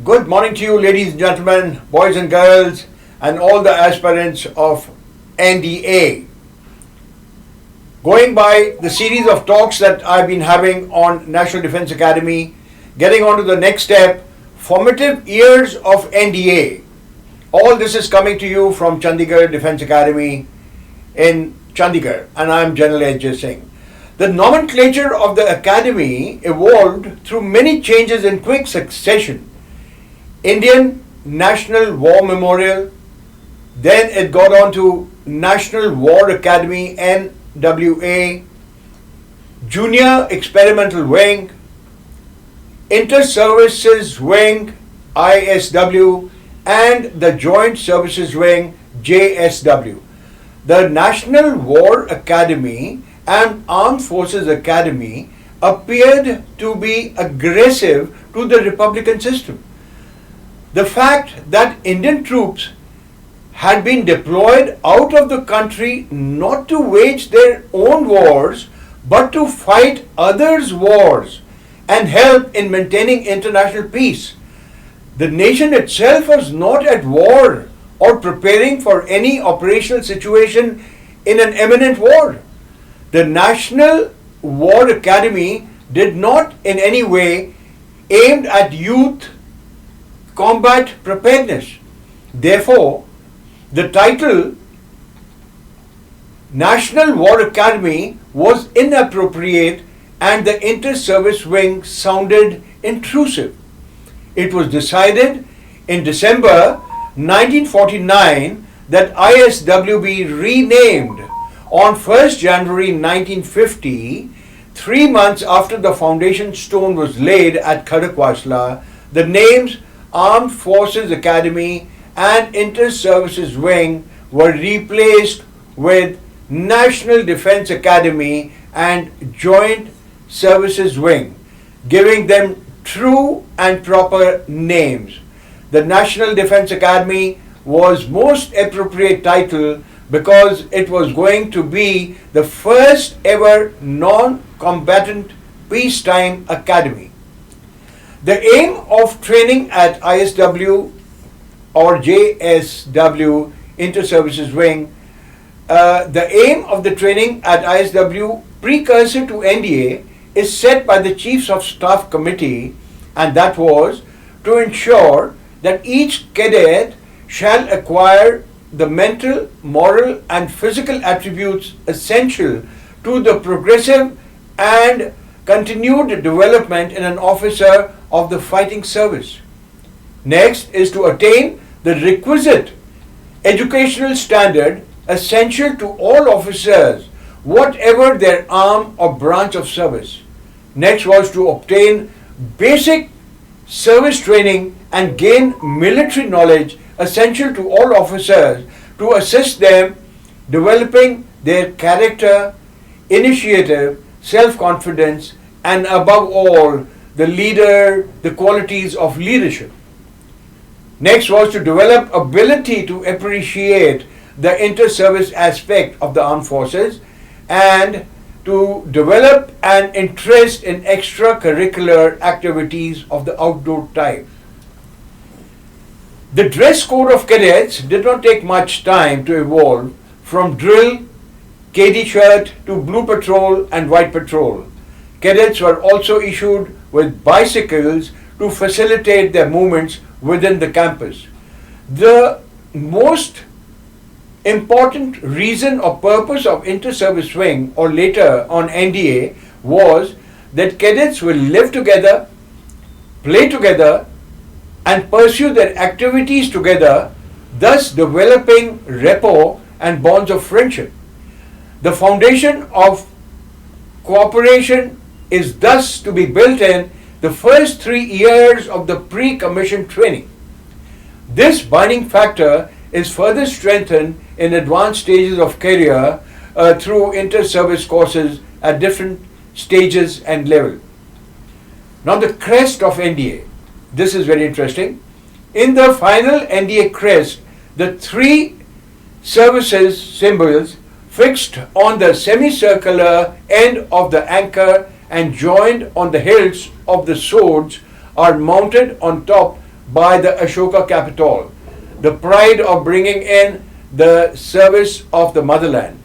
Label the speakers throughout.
Speaker 1: Good morning to you, ladies and gentlemen, boys and girls, and all the aspirants of NDA. Going by the series of talks that I've been having on National Defence Academy, getting on to the next step, formative years of NDA. All this is coming to you from Chandigarh Defence Academy in Chandigarh, and I'm General H.J. Singh. The nomenclature of the Academy evolved through many changes in quick succession. Indian National War Memorial, then it got on to National War Academy NWA, Junior Experimental Wing, Inter-Services Wing ISW, and the Joint Services Wing JSW. The National War Academy and Armed Forces Academy appeared to be aggressive to the Republican system. The fact that Indian troops had been deployed out of the country not to wage their own wars but to fight others' wars and help in maintaining international peace. The nation itself was not at war or preparing for any operational situation in an imminent war. The National War Academy did not in any way aimed at youth combat preparedness. Therefore, the title National War Academy was inappropriate and the Inter-Service Wing sounded intrusive. It was decided in December 1949 that ISW be renamed on 1st January 1950, 3 months after the foundation stone was laid at Khadakwasla. The names Armed Forces Academy and Inter-Services Wing were replaced with National Defence Academy and Joint Services Wing, giving them true and proper names. The National Defence Academy was most appropriate title because it was going to be the first ever non-combatant peacetime academy. The aim of training at ISW or JSW, Inter-Services Wing, the aim of the training at ISW precursor to NDA is set by the Chiefs of Staff Committee, and that was to ensure that each cadet shall acquire the mental, moral and physical attributes essential to the progressive and continued development in an officer of the fighting service. Next is to attain the requisite educational standard essential to all officers, whatever their arm or branch of service. Next was to obtain basic service training and gain military knowledge essential to all officers to assist them developing their character, initiative, self-confidence, and above all, the qualities of leadership. Next was to develop ability to appreciate the inter-service aspect of the armed forces and to develop an interest in extracurricular activities of the outdoor type. The dress code of cadets did not take much time to evolve from drill, KD shirt to blue patrol and white patrol. Cadets were also issued with bicycles to facilitate their movements within the campus. The most important reason or purpose of Inter-Service Wing or later on NDA was that cadets will live together, play together, and pursue their activities together, thus developing rapport and bonds of friendship. The foundation of cooperation is thus to be built in the first 3 years of the pre-commission training. This binding factor is further strengthened in advanced stages of career through inter-service courses at different stages and level. Now the crest of NDA. This is very interesting. In the final NDA crest, the 3 services symbols fixed on the semicircular end of the anchor and joined on the hilts of the swords are mounted on top by the Ashoka Capitol, the pride of bringing in the service of the motherland.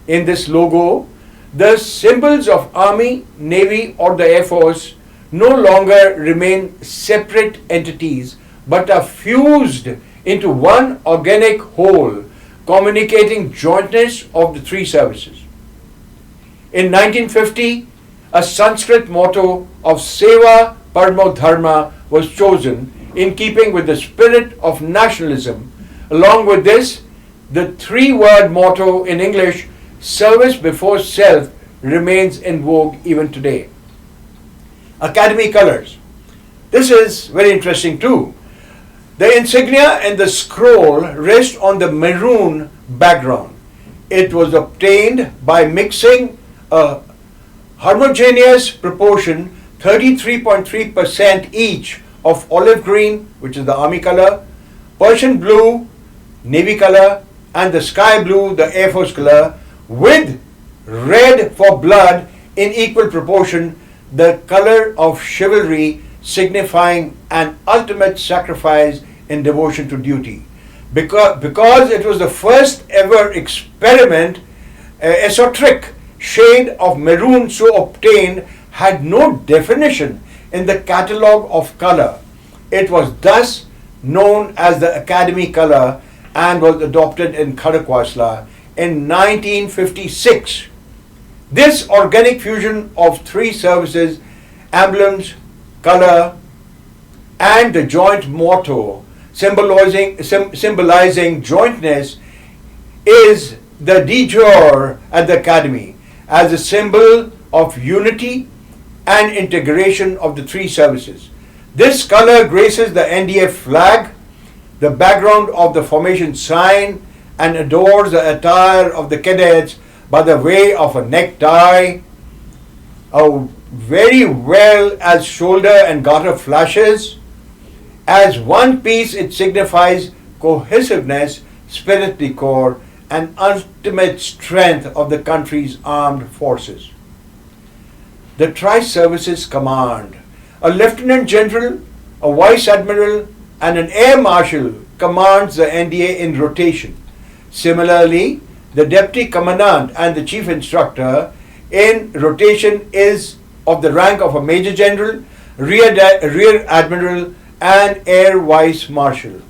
Speaker 1: In this logo, the symbols of Army, Navy, or the Air Force no longer remain separate entities but are fused into one organic whole, communicating jointness of the three services. In 1950, a Sanskrit motto of Seva Paramo Dharma was chosen in keeping with the spirit of nationalism. Along with this, the three-word motto in English, service before self, remains in vogue even today. Academy colors. This is very interesting too. The insignia and the scroll rest on the maroon background. It was obtained by mixing a homogeneous proportion 33.3% each of olive green, which is the Army color, Persian blue, Navy color, and the sky blue, the Air Force color, with red for blood in equal proportion, the color of chivalry, signifying an ultimate sacrifice in devotion to duty. Because it was the first ever experiment, esoteric shade of maroon so obtained had no definition in the catalogue of color. It was thus known as the Academy color and was adopted in Khadakwasla in 1956. This organic fusion of three services, emblems, color, and the joint motto symbolizing jointness is the de jure at the Academy as a symbol of unity and integration of the three services. This color graces the NDA flag, the background of the formation sign, and adorns the attire of the cadets by the way of a necktie, very well as shoulder and garter flashes. As one piece, it signifies cohesiveness, spirit de corps, and ultimate strength of the country's armed forces. The Tri-Services Command. A Lieutenant General, a Vice Admiral, and an Air Marshal commands the NDA in rotation. Similarly, the Deputy Commandant and the Chief Instructor in rotation is of the rank of a Major General, Rear Admiral, and Air Vice Marshal.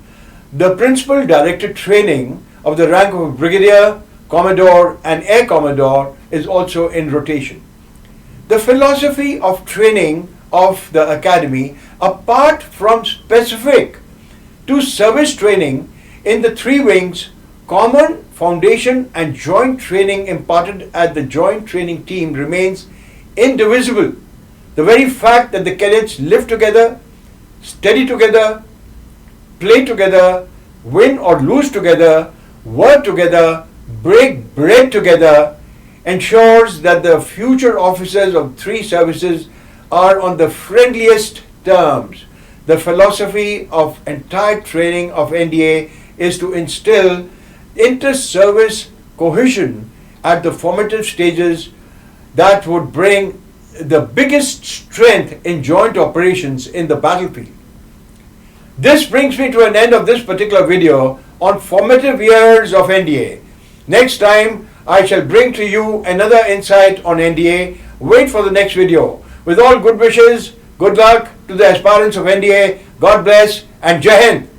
Speaker 1: The Principal Director Training of the rank of a Brigadier, Commodore, and Air Commodore is also in rotation. The philosophy of training of the Academy, apart from specific to service training in the three wings, common, foundation, and joint training imparted at the joint training team remains indivisible. The very fact that the cadets live together, study together, play together, win or lose together, work together, break bread together, ensures that the future officers of three services are on the friendliest terms. The philosophy of entire training of NDA is to instill inter-service cohesion at the formative stages that would bring the biggest strength in joint operations in the battlefield. This brings me to an end of this particular video on formative years of NDA. Next time, I shall bring to you another insight on NDA. Wait for the next video. With all good wishes, good luck to the aspirants of NDA. God bless and Jai Hind.